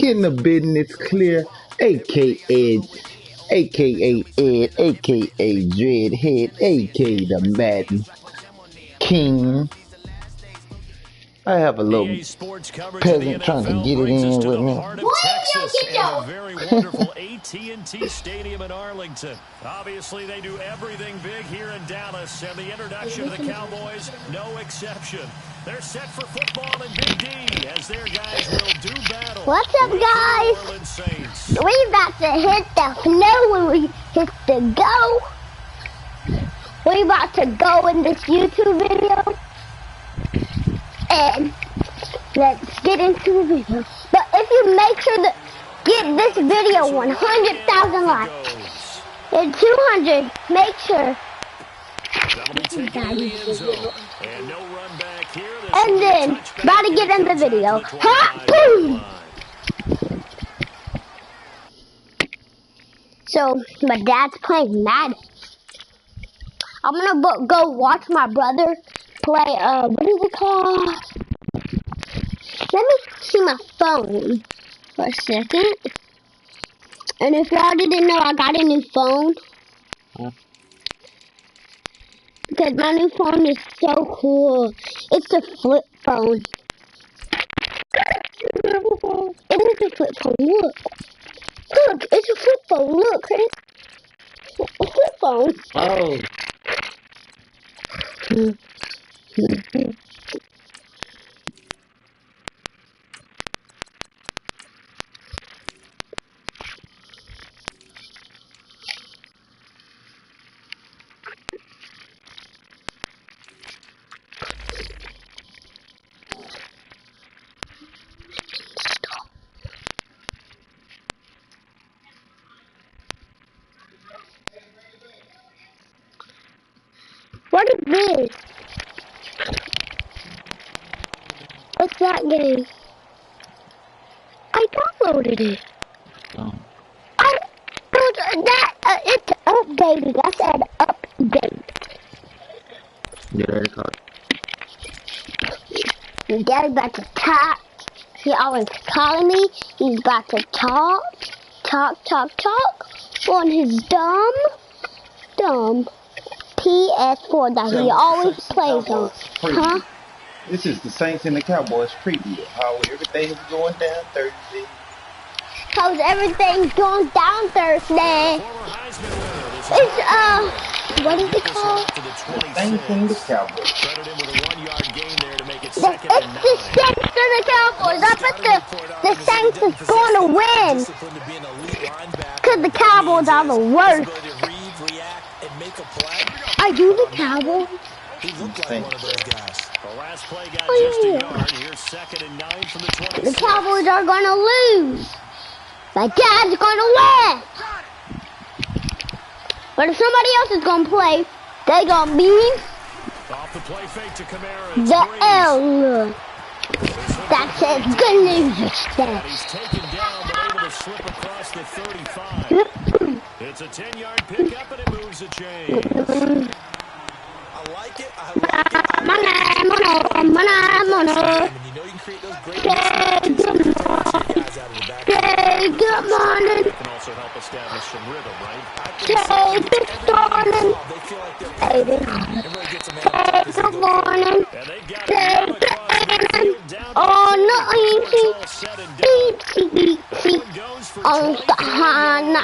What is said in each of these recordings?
Getting the business clear, aka Ed, aka Dreadhead, aka the Madden King. I have a little peasant trying to get it in with me. Texas and a very wonderful AT&T Stadium in Arlington. Obviously, they do everything big here in Dallas, and the introduction of the Cowboys, no exception. They're set for football in Big D as their guys will do battle. What's up, guys? We're about to hit the flow when we hit the go. We're about to go in this YouTube video. And let's get into the video. But if you make sure to get this video 100,000 likes and 200, make sure. And then, about to get in the video. Ha! Boom! So, my dad's playing Madden. I'm gonna go watch my brother play, what is it called? Let me see my phone for a second. And if y'all didn't know, I got a new phone. Because my new phone is so cool. It's a flip phone. It is a flip phone, look. Look, it's a flip phone, look, Chris. A flip phone. Oh. What is this? What's that game? I downloaded it. Oh. It's updated. I said update. Yeah, that's hard. Your dad's about to talk. He always calling me. He's about to talk on his dumb PS4 that he always plays on. Huh? This is the Saints and the Cowboys preview. How everything's going down Thursday. How's everything going down Thursday? It's, what is it called? The Saints and the Cowboys. It's the Saints and the Cowboys. I bet the Saints is going to win. Because the Cowboys are the worst. Are you the Cowboys? Oh, yeah. The Cowboys are going to lose. My dad's going to win. But if somebody else is going to play, they're going to be the L. That says good news instead. It's a 10-yard pickup and it moves the chains. I like it. Good morning. It can also help establish some rhythm, right? Good morning. Good morning. Oh, no, easy. On the hana.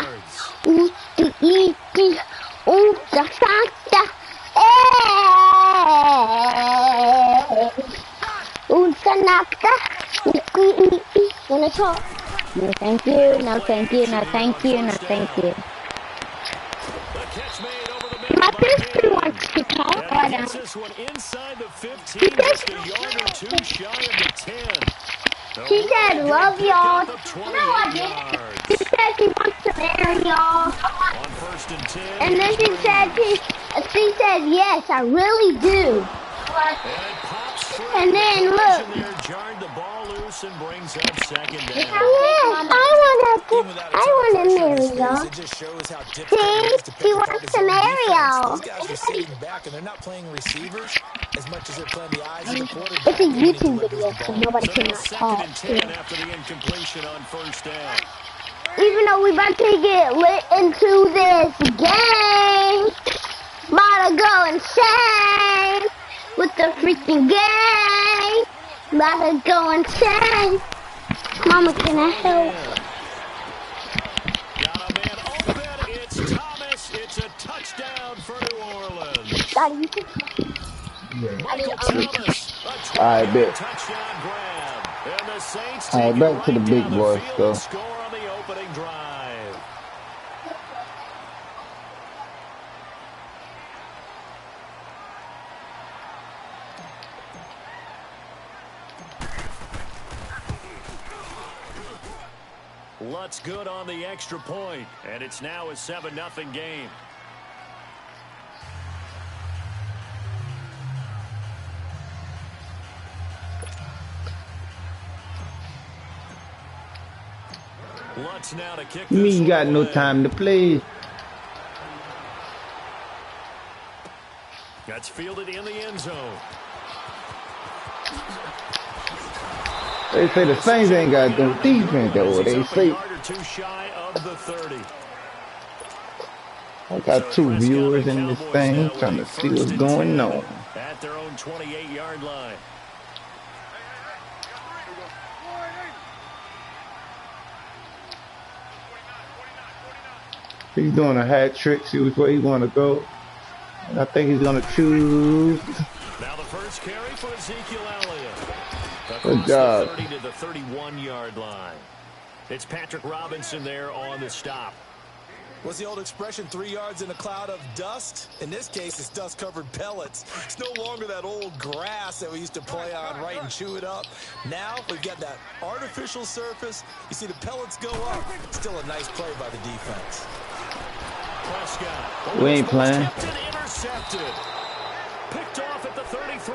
Wanna talk? No, thank you. No, thank you. No, thank you. No, thank you. My sister wants to talk right now. She said, love y'all. No, I didn't. She said she wants to marry y'all. And then she said, yes, I really do. And then look. Yes, I want to I want a Mario. It just shows how difficult See? it is to She pick apart wants his a own defense. Mario. Those guys are sitting back and they're not playing receivers as much as they're playing the eyes of the It's a quarterback when he YouTube delivers video, the so ball. nobody So now cannot second talk. and 10 after the incompletion on first down. Even though we about to get lit into this game, about to go insane with the freaking game. About to go insane. Mama, can I help? Got a man open. It's Thomas. It's a touchdown for New Orleans. Daddy, Michael Thomas. A Alright, bet. touchdown grab. And the Saints Alright, take back to the right big down the boys, field though. and score on the opening drive. Lutz good on the extra point, and it's now a 7-0 game. Lutz now to kick You this mean you got one no away. time to play? That's fielded in the end zone. They say the Saints ain't got no defense, though. They He's up a say. yard or two shy of the 30. I got two viewers in this thing trying to see what's going on. At their own 28-yard line. He's doing a hat trick, see which way he want to go. And I think he's going to choose. Now the first carry for Ezekiel Elliott. Good job. The 30 to the 31-yard line. It's Patrick Robinson there on the stop. What's the old expression, 3 yards in a cloud of dust? In this case, it's dust-covered pellets. It's no longer that old grass that we used to play on, right, and chew it up. Now we've got that artificial surface. You see the pellets go up. Still a nice play by the defense. Prescott. We ain't playing. Intercepted. Picked off at the 33.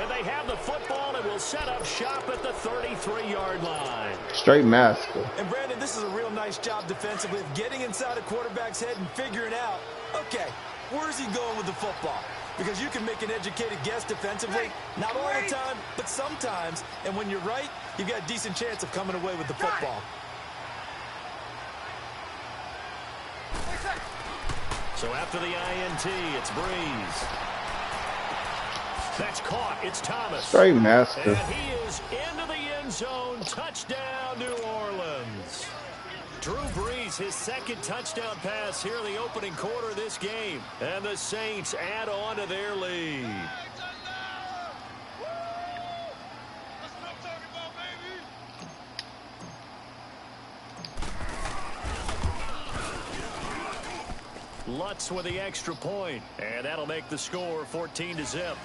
And they have the football and will set up shop at the 33-yard line. Straight master. And Brandon, this is a real nice job defensively of getting inside a quarterback's head and figuring out, okay, where's he going with the football? Because you can make an educated guess defensively, not all the time, but sometimes. And when you're right, you've got a decent chance of coming away with the football. So after the INT, it's Breeze. That's caught. It's Thomas. Straight master. And he is into the end zone. Touchdown, New Orleans. Drew Brees, his second touchdown pass here in the opening quarter of this game. And the Saints add on to their lead. Lutz with the extra point, and that'll make the score 14-0.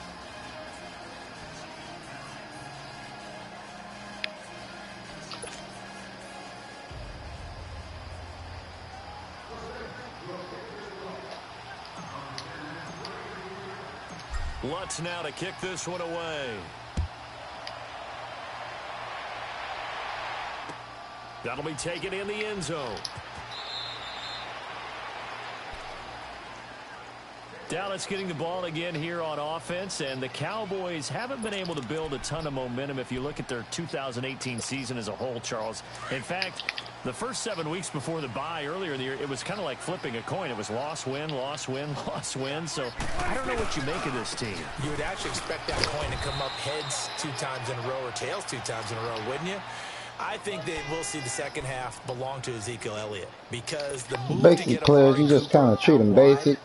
Lutz now to kick this one away. That'll be taken in the end zone. Dallas getting the ball again here on offense, and the Cowboys haven't been able to build a ton of momentum if you look at their 2018 season as a whole, Charles. In fact, the first 7 weeks before the bye earlier in the year, it was kind of like flipping a coin. It was loss, win, loss, win, loss, win. So I don't know what you make of this team. You would actually expect that coin to come up heads 2 times in a row or tails 2 times in a row, wouldn't you? I think that we'll see the second half belong to Ezekiel Elliott because the move to Basic get players, you just kind of treat them basic.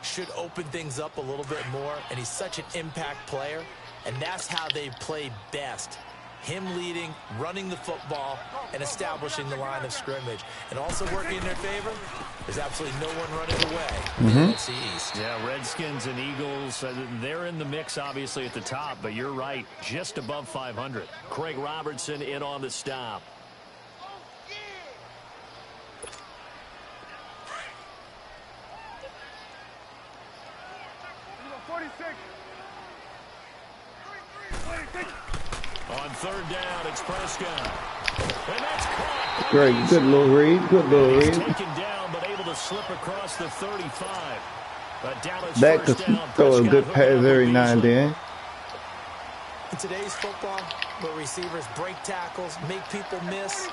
should open things up a little bit more, and he's such an impact player, and that's how they play best. Him leading, running the football, and establishing the line of scrimmage. And also working in their favor, there's absolutely no one running away in the NFC East. Yeah, Redskins and Eagles, they're in the mix, obviously, at the top, but you're right, just above 500. Craig Robertson in on the stop. On third down, it's Prescott. And that's caught Great, good little read, good little He's read. taken down, but able to slip across the 35. That could throw a good pass every now and then. In today's football, where receivers break tackles, make people miss,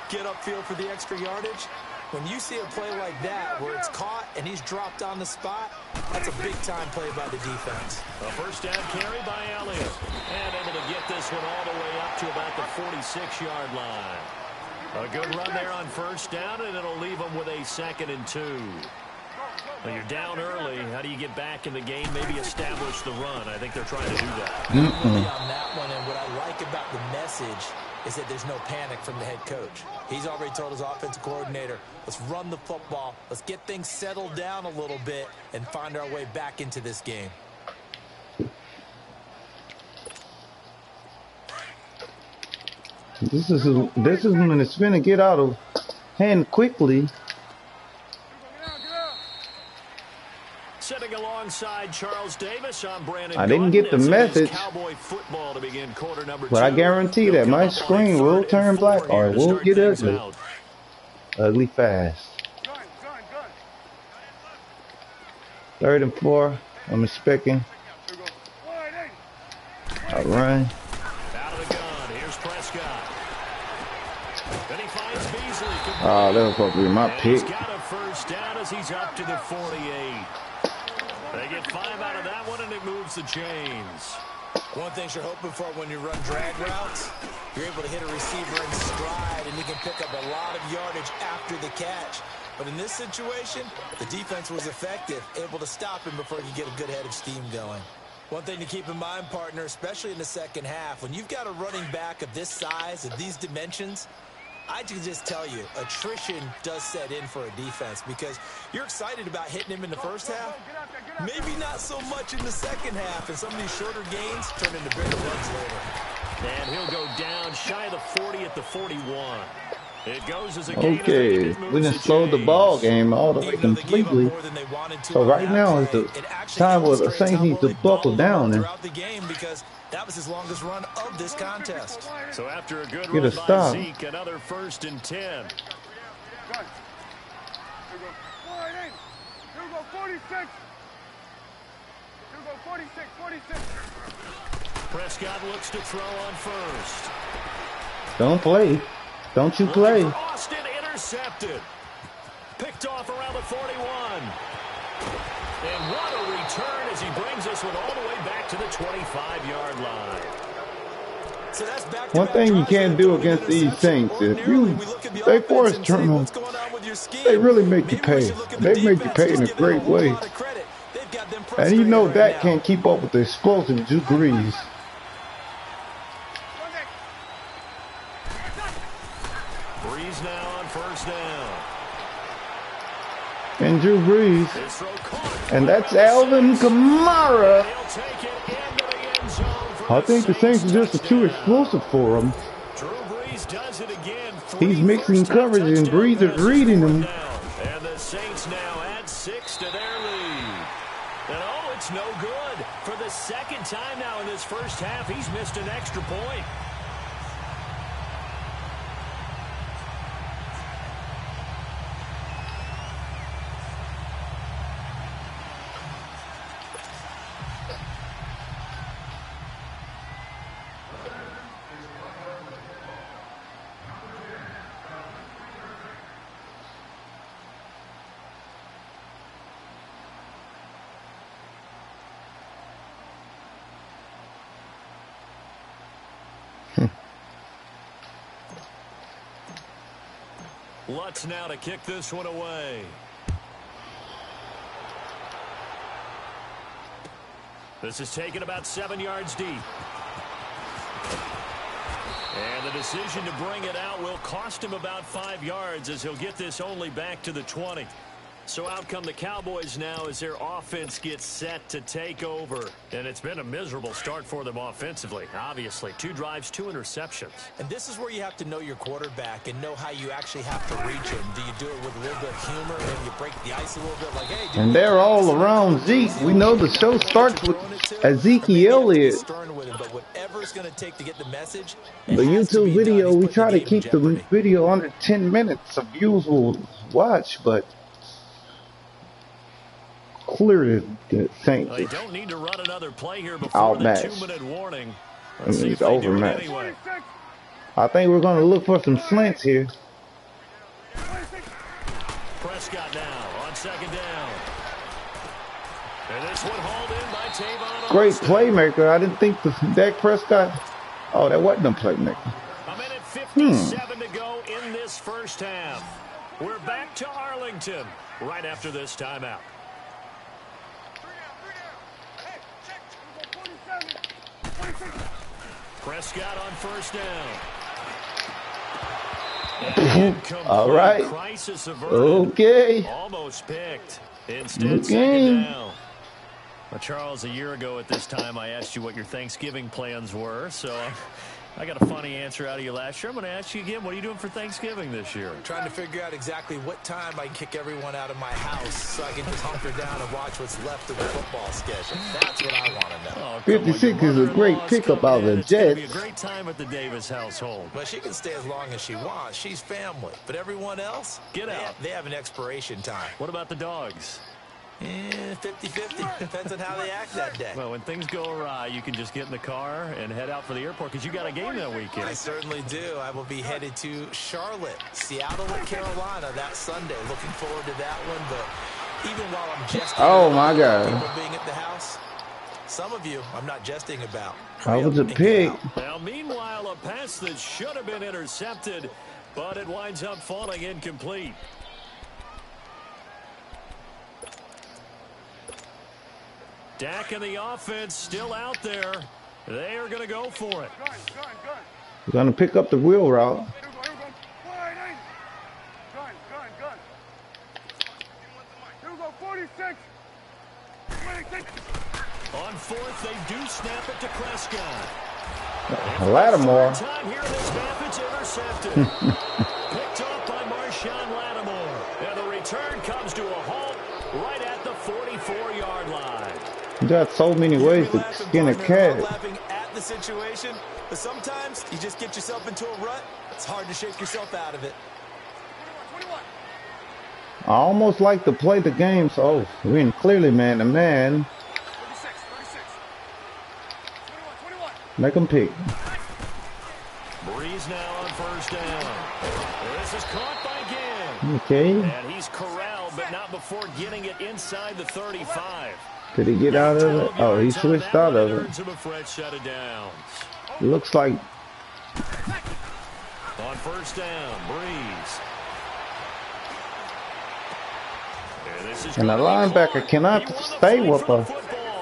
get upfield for the extra yardage, when you see a play like that where it's caught and he's dropped on the spot, that's a big-time play by the defense. A first down carry by Elliott. And able to get this one all the way up to about the 46-yard line. A good run there on first down, and it'll leave them with a 2nd and 2. Well, you're down early. How do you get back in the game? Maybe establish the run. I think they're trying to do that. Really on that one, and what I like about the message is that there's no panic from the head coach. He's already told his offensive coordinator, let's run the football, let's get things settled down a little bit and find our way back into this game. This is when it's gonna get out of hand quickly. Sitting alongside Charles Davis, I'm Brandon. I didn't get the message, Cowboy football to begin quarter number 2. but I guarantee that my screen will turn black or it will get ugly. Ugly fast. 3rd and 4. I'm expecting a run. Out of the gun. Here's Prescott. Then he finds Beasley. Oh, that was supposed to be my pick. He's got a first down as he's up to the 48. They get 5 out of that one, and it moves the chains. One thing you're hoping for when you run drag routes, you're able to hit a receiver in stride, and you can pick up a lot of yardage after the catch. But in this situation, the defense was effective, able to stop him before you get a good head of steam going. One thing to keep in mind, partner, especially in the second half, when you've got a running back of this size, of these dimensions, I can just tell you, attrition does set in for a defense because you're excited about hitting him in the first half. Maybe not so much in the second half, and some of these shorter gains turn into bigger runs later. And he'll go down shy of the 40 at the 41. It goes as a okay, we done slowed the ball game all the way completely. So right now is the time where the Saints need to buckle down and that was his longest run of this contest. So after a good get a run stop. by Zeke, another 1st and 10. Prescott looks to throw on first. Don't play. Don't you play. Austin intercepted. Picked off around the 41. And what a return as he brings this one all the way back to the 25-yard line. So that's back one thing you can't do against these Saints is they force turnovers. They really make you pay. They make you pay in a great way. And you know that can't keep up with the explosive Drew Brees. Brees now on first down. And Drew Brees. And that's Alvin Kamara. I think the Saints are just too explosive for him. He's mixing coverage and Brees is reading him. And the Saints now add 6 to their lead. And oh, it's no good. For the second time now in this first half, he's missed an extra point. Lutz now to kick this one away. This is taken about 7 yards deep. And the decision to bring it out will cost him about 5 yards as he'll get this only back to the 20. So out come the Cowboys now as their offense gets set to take over. And it's been a miserable start for them offensively. Obviously, 2 drives, 2 interceptions. And this is where you have to know your quarterback and know how you actually have to reach him. Do you do it with a little bit of humor? Maybe you break the ice a little bit like, hey, and they're all around Zeke. We know the show starts with Ezekiel. But whatever's going to take to get the message, The YouTube video, we try to keep the video under 10 minutes of usual watch, but clearly the Saints They don't need to run another play here before the 2-minute warning. Let's see if it's they do it overmatched. anyway. I think we're going to look for some slants here. Prescott now on 2nd down. And this one hauled in by Tavon. Great playmaker. I didn't think Dak Prescott. Oh, that wasn't a playmaker. A minute 57 to go in this first half. We're back to Arlington right after this timeout. Prescott on 1st down. All right. Crisis averted. Okay. Almost picked. Instead, 2nd down. Well, Charles, a year ago at this time, I asked you what your Thanksgiving plans were, so I got a funny answer out of you last year. I'm going to ask you again, what are you doing for Thanksgiving this year? Trying to figure out exactly what time I kick everyone out of my house so I can just hunker down and watch what's left of the football schedule. That's what I want to know. Oh, 56 is a great pickup out of the It's going to Jets. be a great time at the Davis household. Well, she can stay as long as she wants. She's family. But everyone else, Get out. They have an expiration time. What about the dogs? 50-50. Depends on how they act that day. Well, when things go awry, you can just get in the car and head out for the airport because you got a game that weekend. I certainly do. I will be headed to Charlotte, Seattle, and Carolina that Sunday. Looking forward to that one. But even while I'm jesting Oh, my God. people being at the house, some of you I'm not jesting about. That was a pick. Now, meanwhile, a pass that should have been intercepted, but it winds up falling incomplete. Dak and the offense still out there. They are going to go for it. We're going to pick up the wheel route. On 4th, they do snap it to Prescott. Lattimore. Time here in this half, it's intercepted. Picked off by Marshawn Lattimore. And the return comes to a halt right at the 44-yard line. You got so many ways to skin a cat. Laughing at the situation, but sometimes you just get yourself into a rut. It's hard to shake yourself out of it. I almost like to play the game, so we're in clearly man-to-man. Make them pick. Breeze now on 1st down. This is caught by Ginn. Okay. And he's corralled, but not before getting it inside the 35. Did he get out of it? Oh, he switched out of it. Looks like. On 1st down, Breeze. And the linebacker cannot stay with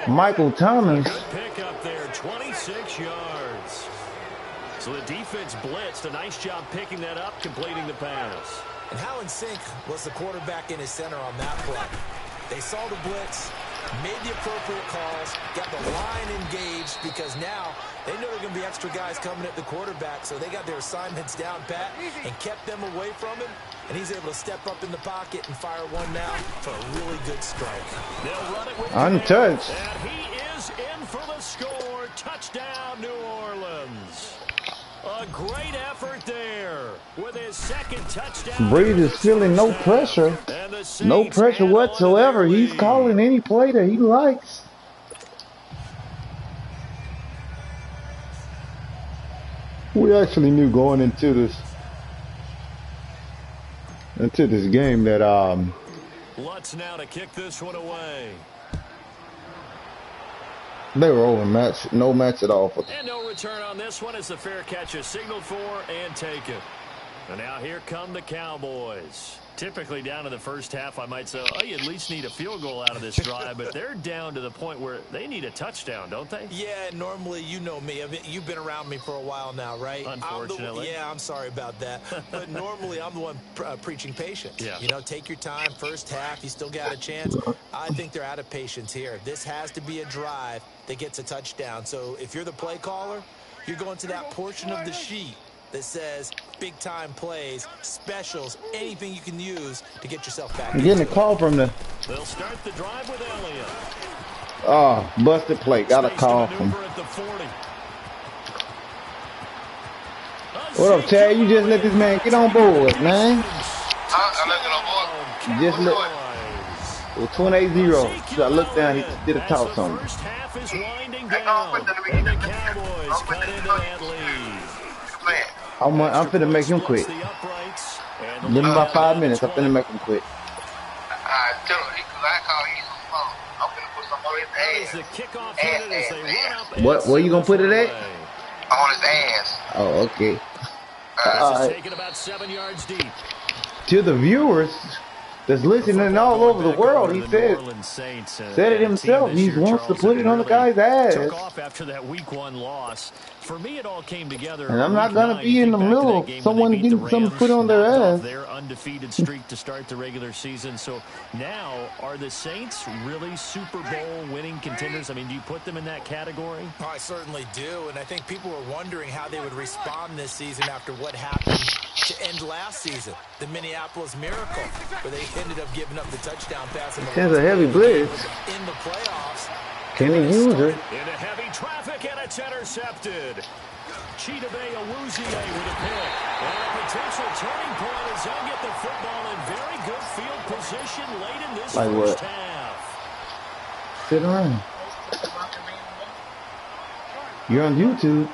Michael Thomas. Good pick up there, 26 yards. So the defense blitzed. A nice job picking that up, completing the pass. And how in sync was the quarterback in his center on that play? They saw the blitz, made the appropriate calls, got the line engaged because now they know there are going to be extra guys coming at the quarterback, so they got their assignments down pat and kept them away from him, and he's able to step up in the pocket and fire one now for a really good strike. They'll run it with Untouched. and he is in for the score. Touchdown, New Orleans. A great effort there with his 2nd touchdown. Breeze is feeling no pressure. No pressure whatsoever. He's calling any play that he likes. We actually knew going into this game that Lutz now to kick this one away. they were overmatched. No match at all for And no return on this one as the fair catch is signaled for and taken. And now here come the Cowboys. Typically down in the first half, I might say, oh, you at least need a field goal out of this drive, but they're down to the point where they need a touchdown, don't they? Yeah, normally, you know me. I mean, you've been around me for a while now, right? Unfortunately. I'm sorry about that. But normally, I'm the one preaching patience. Yeah. You know, take your time. First half, you still got a chance. I think they're out of patience here. This has to be a drive that gets a touchdown. So if you're the play caller, you're going to that portion of the sheet that says big-time plays, specials, anything you can use to get yourself back. I'm getting a call from the... They'll start the drive with Elliott. Oh, busted play. Got a call from... What up, Chad? You just let this man get on board, man. I let it on board. Just let... It was 28-0. So I looked down, he did a toss on me. First half is winding down, and the Cowboys cut into that lead. I'm finna make him quit. Give him about 5 minutes. I'm finna make him quit. Tell him, because I call you on the phone. I'm finna put some on his ass. What? Where you gonna put it at? On his ass. Oh, okay. This is taken about 7 yards deep. To the viewers that's listening all over the world, he said it himself. He wants to put it on the guy's ass. Took off after that week 1 loss. For me, it all came together. And I'm not gonna be in the middle of someone getting something put on their ass. Their undefeated streak to start the regular season. So now, are the Saints really Super Bowl winning contenders? I mean, do you put them in that category? Oh, I certainly do, and I think people were wondering how they would respond this season after what happened to end last season, the Minneapolis Miracle, where they ended up giving up the touchdown pass. It's a heavy blitz. In the playoffs. Can he use it? Into heavy traffic, and it's intercepted. Cheetah Bay Awuzie with a pick. And a potential turning point as they'll get the football in very good field position late in this first half. Sit around. You're on YouTube.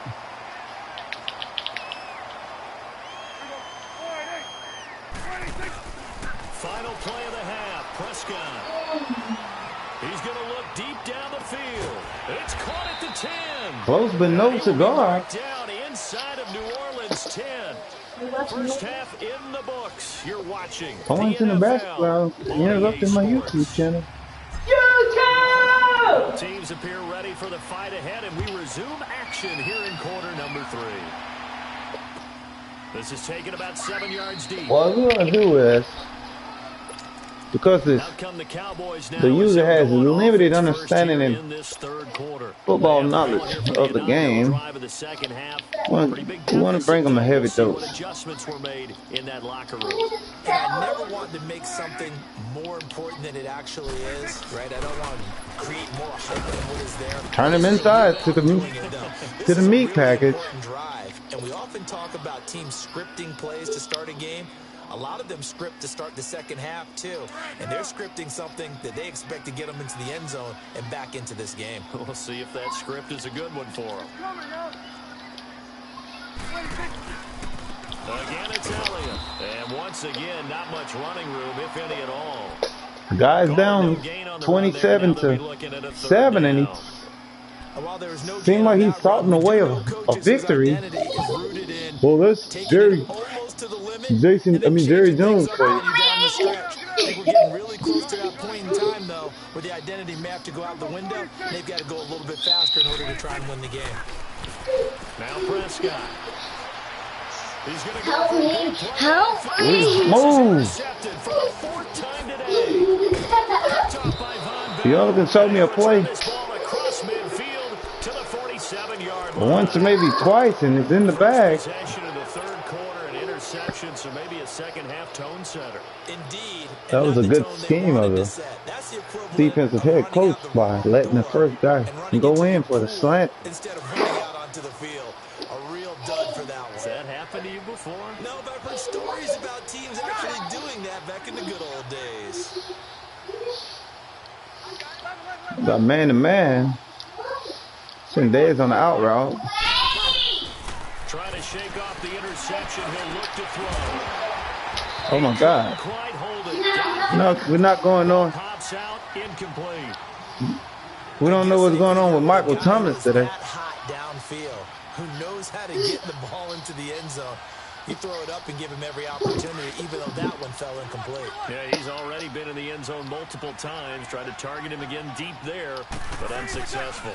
Final play of the half. Prescott. He's going to look deep down the field. It's caught at the 10. Close but no cigar. Down inside of New Orleans 10. First half in the books. You're watching. Points in the basketball. Interrupting my YouTube channel. YouTube! Teams appear ready for the fight ahead, and we resume action here in quarter number 3. This is taken about 7 yards deep. What we're gonna do is, because the user has limited understanding and football knowledge of the game, we want to bring them a heavy dose. Adjustments were made in that locker room. And I never want to make something more important than it actually is, right? I don't want to create more hype than what is there. Turn them inside to the meat package. And we often talk about teams scripting plays to start a game. A lot of them script to start the second half, too. And they're scripting something that they expect to get them into the end zone and back into this game. We'll see if that script is a good one for them. Again, it's Elliott. And once again, not much running room, if any at all. The guy's down 27-7, and he seemed like he's sought in the way of a victory. Well, that's Jerry Jones. I think we're getting really close to that point in time, though, where the identity may have to go out the window. They've got to go a little bit faster in order to try and win the game. Now Prescott. He's going to go Help me! Move! Y'all can show me a play. Once or maybe twice, and it's in the bag. So maybe a second half tone setter. Indeed. That was a good scheme of the defensive head coach by letting the first guy go in for the slant. Instead of running out onto the field. A real dud for that one. Has that happened to you before? No, but I've heard stories about teams actually doing that back in the good old days. Got man-to-man. Senday's on the out route. Trying to shake off the interception. He'll look to throw. Oh my God. No, we're not going on. Pops out, incomplete. We don't know what's going on with Michael Thomas today. Hot downfield. Who knows how to get the ball into the end zone? You throw it up and give him every opportunity, even though that one fell incomplete. Yeah, he's already been in the end zone multiple times, tried to target him again deep there, but unsuccessful.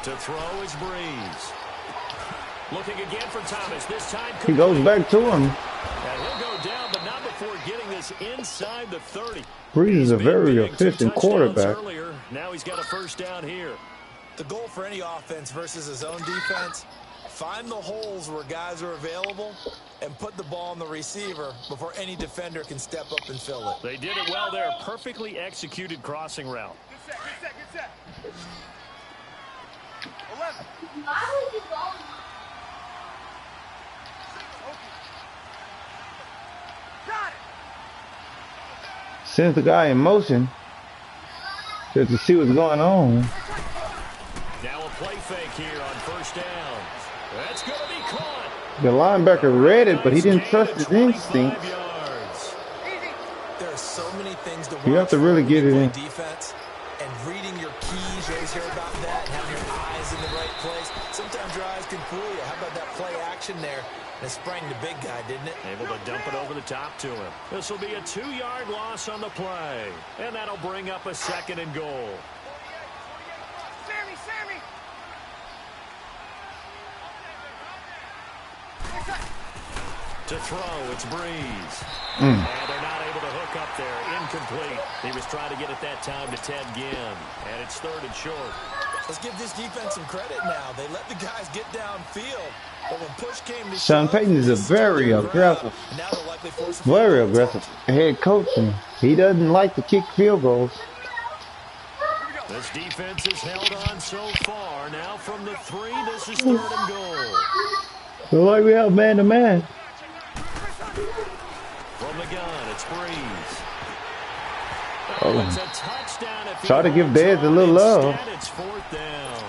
To throw is Breeze. Looking again for Thomas. This time he goes back to him. And he'll go down, but not before getting this inside the 30. Breeze is a very efficient quarterback. Earlier. Now he's got a first down here. The goal for any offense versus his own defense, find the holes where guys are available and put the ball on the receiver before any defender can step up and fill it. They did it well there. Perfectly executed crossing route. Good set. 11. Sends the guy in motion just to see what's going on. Now a play fake here on first down. That's going to be caught. The linebacker read it, but he didn't trust his instincts. There are so many things to watch. You have to really get it in. Defense and reading your keys. You always hear about that. Having your eyes in the right place. Sometimes your eyes can fool you. How about that play action there? And it sprang the big guy, didn't it? Able to dump it over the top to him. This will be a 2-yard loss on the play. And that'll bring up a 2nd and goal. Sammy! To throw, it's Breeze. And they're not able to hook up there. Incomplete. He was trying to get it that time to Ted Ginn. And it's 3rd and short. Let's give this defense some credit now. They let the guys get downfield. But when push came to Sean Payton is a very aggressive head coach, and he doesn't like to kick field goals. This defense has held on so far. Now from the 3, this is 3rd and goal. So like we have man-to-man. From the gun, it's Breeze. Oh. It's a touchdown. Try to give Dez a little love. Instead, it's 4th down.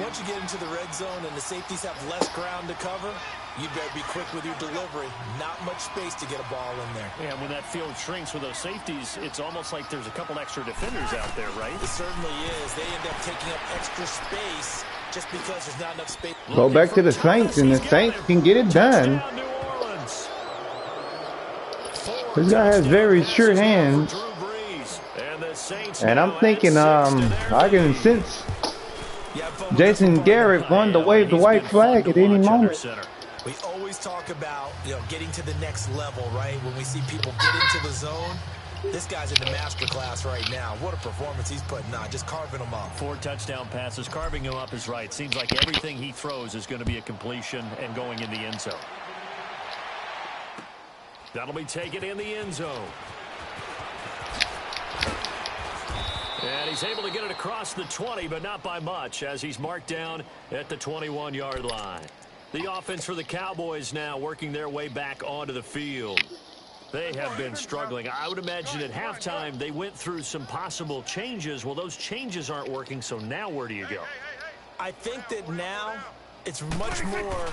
Once you get into the red zone and the safeties have less ground to cover, you better be quick with your delivery. Not much space to get a ball in there. Yeah, when that field shrinks with those safeties, it's almost like there's a couple extra defenders out there, right? It certainly is. They end up taking up extra space just because there's not enough space. Go back to the Saints, and the Saints can get it done. This guy has very sure hands. And I'm thinking, I can sense Jason Garrett wanted to wave the white flag at any moment. We always talk about, getting to the next level, right? When we see people get into the zone, this guy's in the master class right now. What a performance he's putting on, just carving them up. 4 touchdown passes, carving him up is right. Seems like everything he throws is going to be a completion and going in the end zone. That'll be taken in the end zone. And he's able to get it across the 20, but not by much, as he's marked down at the 21-yard line. The offense for the Cowboys now working their way back onto the field. They have been struggling. I would imagine at halftime they went through some possible changes. Well, those changes aren't working, so now where do you go? I think that now it's much more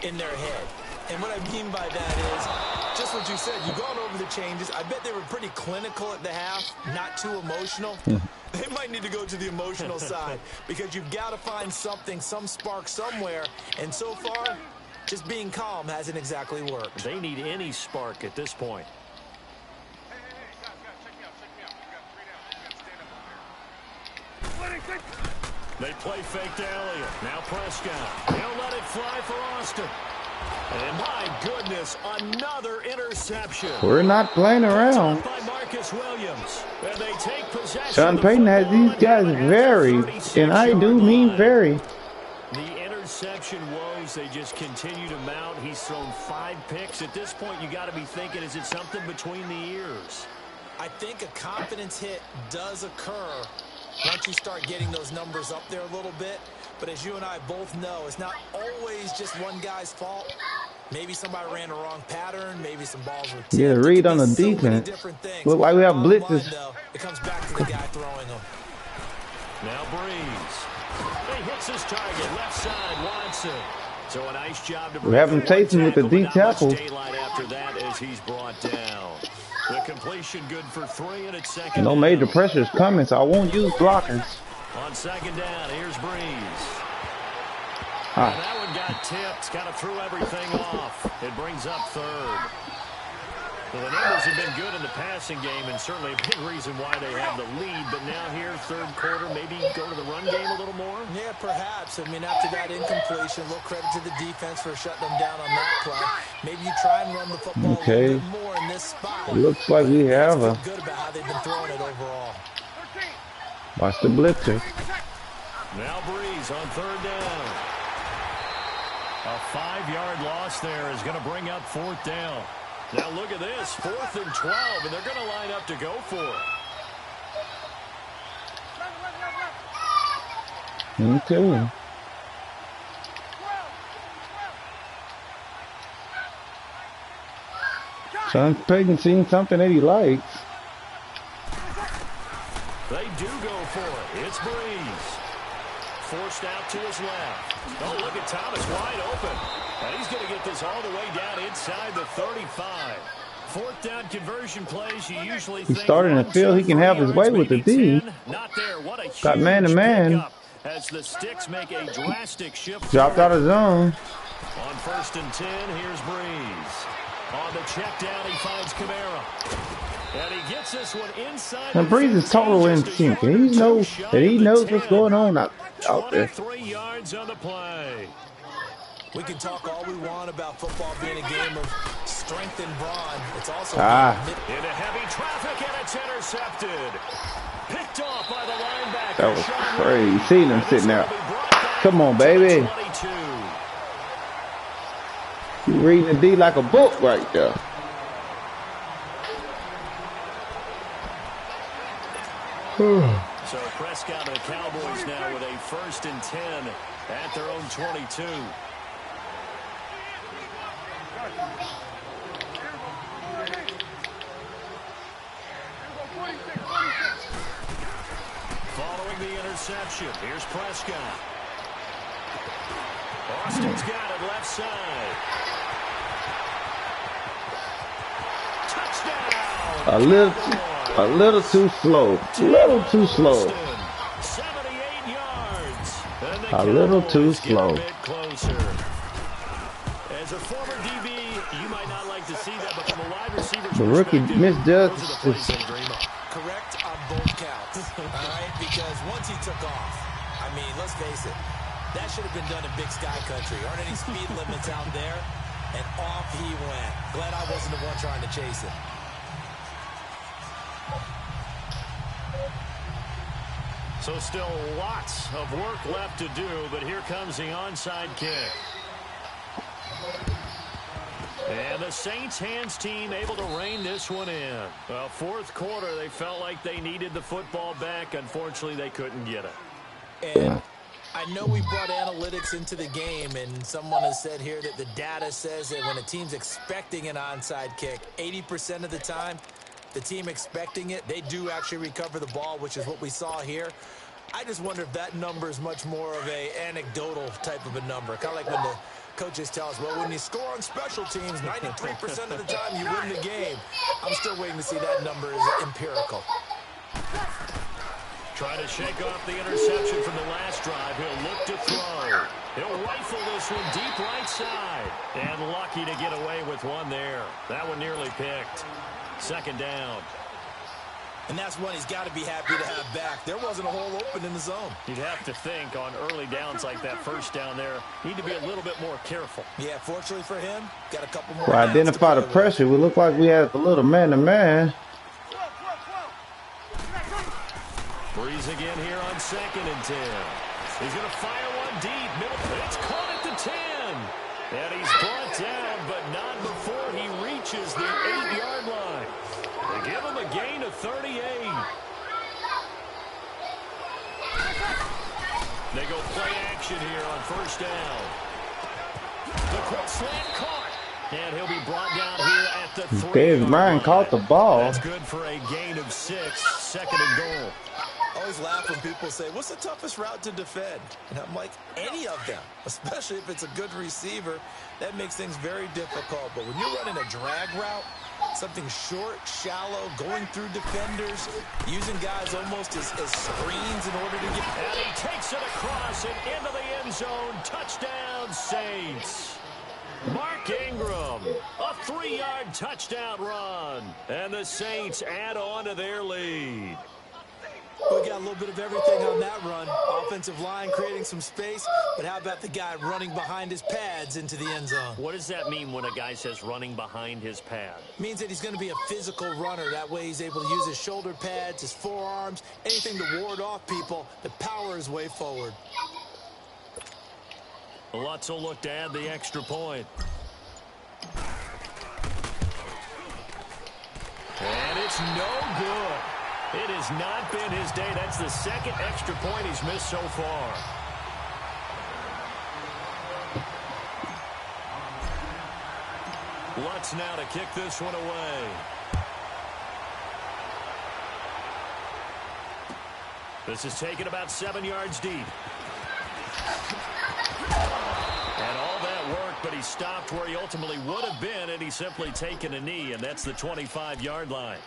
in their head. And what I mean by that is just what you said. You've gone over the changes. I bet they were pretty clinical at the half, not too emotional. They might need to go to the emotional side because you've got to find something, some spark somewhere. And so far, just being calm hasn't exactly worked. They need any spark at this point. They play fake to Elliott. Now Prescott. He'll let it fly for Austin. And my goodness, another interception. We're not playing around. By Marcus Williams. And they take possession. Sean Payton has these guys very, and I do mean very. The interception woes, they just continue to mount. He's thrown 5 picks. At this point, you got to be thinking, is it something between the ears? I think a confidence hit does occur once you start getting those numbers up there a little bit. But as you and I both know, it's not always just one guy's fault. Maybe somebody ran the wrong pattern. Maybe some balls were tipped. Yeah, read on the defense. Look like we have blitzes. It comes back to the guy throwing them. Now Breeze. He hits his target, left side, Watson. So a nice job to we have him chasing with the D tackle. After that as he's brought down. The completion good for 3, and it's 2nd. No major pressures coming, so I won't use blockers. On 2nd down, here's Breeze. And that one got tipped, kind of threw everything off. It brings up third. Well, the numbers have been good in the passing game, and certainly a big reason why they have the lead. But now here, third quarter, maybe go to the run game a little more? Yeah, perhaps. I mean, after that incompletion, a little credit to the defense for shutting them down on that play. Maybe you try and run the football a little bit more in this spot. It looks like we have a... good about how they've been throwing it overall. Watch the blitzer. Now Breeze on third down. A 5-yard loss there is going to bring up fourth down. Now look at this, 4th and 12, and they're going to line up to go for it. Okay. Sean Payton seen something that he likes. They do go for it. It's Breeze. Forced out to his left. Oh, look at Thomas wide open. And he's going to get this all the way down inside the 35. Fourth down conversion plays, you usually think... He's starting to feel he can have his way with the D. Not there. What a got man-to-man. As the Sticks make a drastic shift. Dropped out of zone. On 1st and 10, here's Breeze. On the check down, he finds Kamara. And he gets this one inside. And Breeze is total instinct. He knows that he knows what's going on out there. 23 yards on the play. We can talk all we want about football being a game of strength and brawn. It's also into heavy traffic, and it's intercepted. Picked off by the linebacker. That was crazy. Seen him sitting there. Come on, baby. You reading the D like a book right there. So Prescott and the Cowboys now with a 1st and 10 at their own 22. Following the interception, here's Prescott. Austin's got it left side. Touchdown! A little too slow. A little too slow. 78 yards. A little too slow. As a former DB, you might not like to see that, but from a wide receiver, the rookie misjudged. Correct on both counts. All right, because once he took off, I mean, let's face it, that should have been done in Big Sky Country. Aren't any speed limits out there? And off he went. Glad I wasn't the one trying to chase it. So still lots of work left to do, but here comes the onside kick. And the Saints hands team able to rein this one in. Well, 4th quarter, they felt like they needed the football back. Unfortunately, they couldn't get it. And I know we brought analytics into the game, and someone has said here that the data says that when a team's expecting an onside kick, 80% of the time, the team expecting it, they do actually recover the ball, which is what we saw here. I just wonder if that number is much more of a anecdotal type of a number. Kind of like when the coaches tell us, well, when you score on special teams, 93% of the time you win the game. I'm still waiting to see that number is empirical. Trying to shake off the interception from the last drive. He'll look to throw. He'll rifle this one deep right side. And lucky to get away with one there. That one nearly picked. 2nd down. And that's one he's got to be happy to have back. There wasn't a hole open in the zone. You'd have to think on early downs like that, 1st down there, need to be a little bit more careful. Yeah, fortunately for him, got a couple more. To identify the pressure, we look like we had a little man-to-man. Breeze again here on 2nd and 10. He's going to fire one deep. Middle. It's caught at the 10. And he's brought down, but not before he reaches the 8-yard line. They give him a gain of 38. They go play action here on 1st down. The quick slant caught. And he'll be brought down here at the 3. Dave Bryan caught the ball. That's good for a gain of 6. 2nd and goal. I always laugh when people say, what's the toughest route to defend? And I'm like, any of them, especially if it's a good receiver. That makes things very difficult. But when you're running a drag route, Something short, shallow, going through defenders, using guys almost as screens in order to get... And he takes it across and into the end zone. Touchdown, Saints. Mark Ingram, a 3-yard touchdown run. And the Saints add on to their lead. We got a little bit of everything on that run. Offensive line creating some space, but how about the guy running behind his pads into the end zone? What does that mean when a guy says running behind his pad? Means that he's going to be a physical runner. That way he's able to use his shoulder pads, his forearms, anything to ward off people to power his way forward. Lutz will look to add the extra point. And it's no good. It has not been his day. That's the second extra point he's missed so far. Lutz now to kick this one away. This is taken about 7 yards deep. And all that worked, but he stopped where he ultimately would have been, and he's simply taken a knee, and that's the 25-yard line.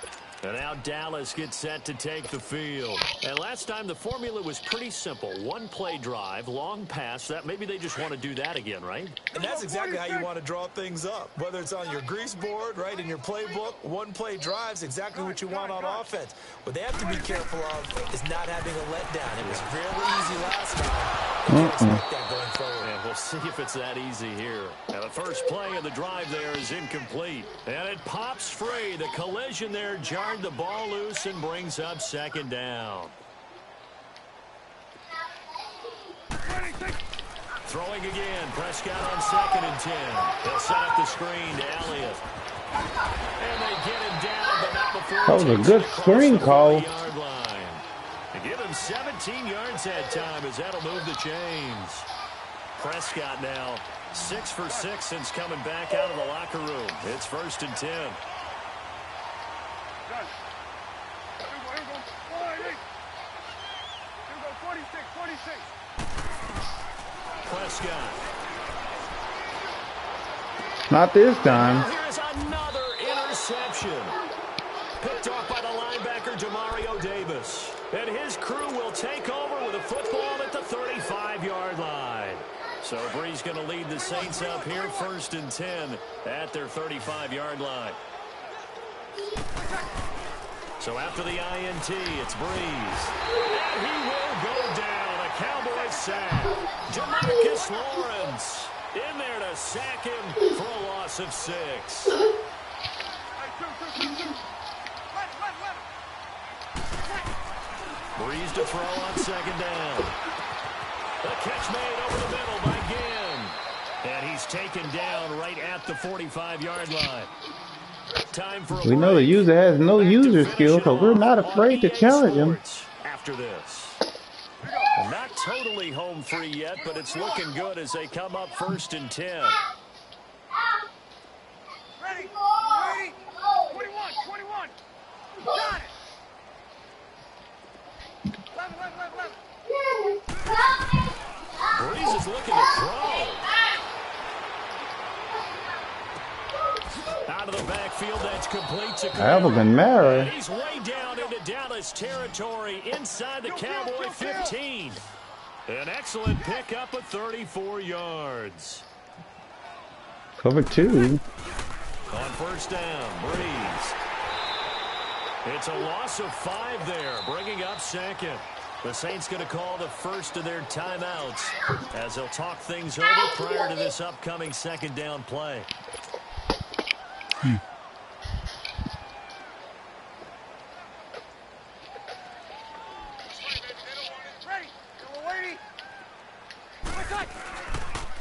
And now Dallas gets set to take the field. And last time the formula was pretty simple. One play drive, long pass. That maybe they just want to do that again, right? And that's exactly how you want to draw things up. Whether it's on your grease board, right, in your playbook, one play drive's exactly what you want on offense. What they have to be careful of is not having a letdown. It was fairly easy last time. You can't expect that going forward. And we'll see if it's that easy here. Now the first play of the drive there is incomplete. And it pops free. The collision there jarred the ball loose and brings up second down. Throwing again. Prescott on 2nd and 10. They'll set up the screen to Elliott. And they get him down, but not before. That was a good screen call. They give him 17 yards that time as that'll move the chains. Prescott now 6 for 6 since coming back out of the locker room. It's 1st and 10. Prescott. Not this time. Here's another interception. Picked off by the linebacker, Demario Davis. And his crew will take over with a football at the 35-yard line. So Bree's going to lead the Saints up here, 1st and 10 at their 35-yard line. So after the INT, it's Breeze. And he will go down. A Cowboy sack. Jamarcus Lawrence in there to sack him for a loss of 6. Breeze to throw on 2nd down. The catch made over the middle by Ginn. And he's taken down right at the 45-yard line. Time for we know the user has no user skill, so we're not afraid to challenge him. After this. Not totally home free yet, but it's looking good as they come up 1st and 10. Ready. 21. Got it. Left. Breeze is looking to throw. Out of the backfield, that's complete to Alvin Mara. He's way down into Dallas territory inside the Cowboy 15. An excellent pickup of 34 yards. Cover 2. On 1st down, Breeze. It's a loss of 5 there, bringing up 2nd. The Saints going to call the first of their timeouts as they'll talk things over prior to this upcoming 2nd down play.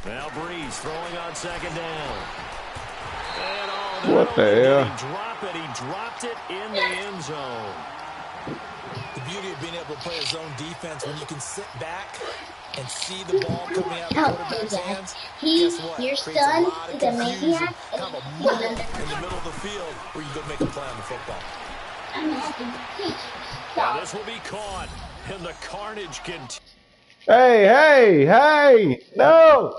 Now Breeze throwing on 2nd down. And what the hell? He dropped it in the end zone. The beauty of being able to play a zone defense when you can sit back and see the ball coming out of the quarterback's hands. Guess what? Your Creates son a lot of is a confusion. maniac. Kind of a moment in the middle of the field where you go make a play on the football. Now this will be caught, and the carnage continues. Hey, no!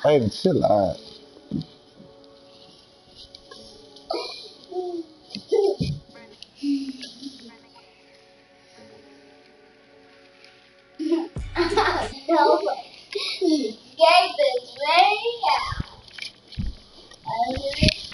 Hey, chill out.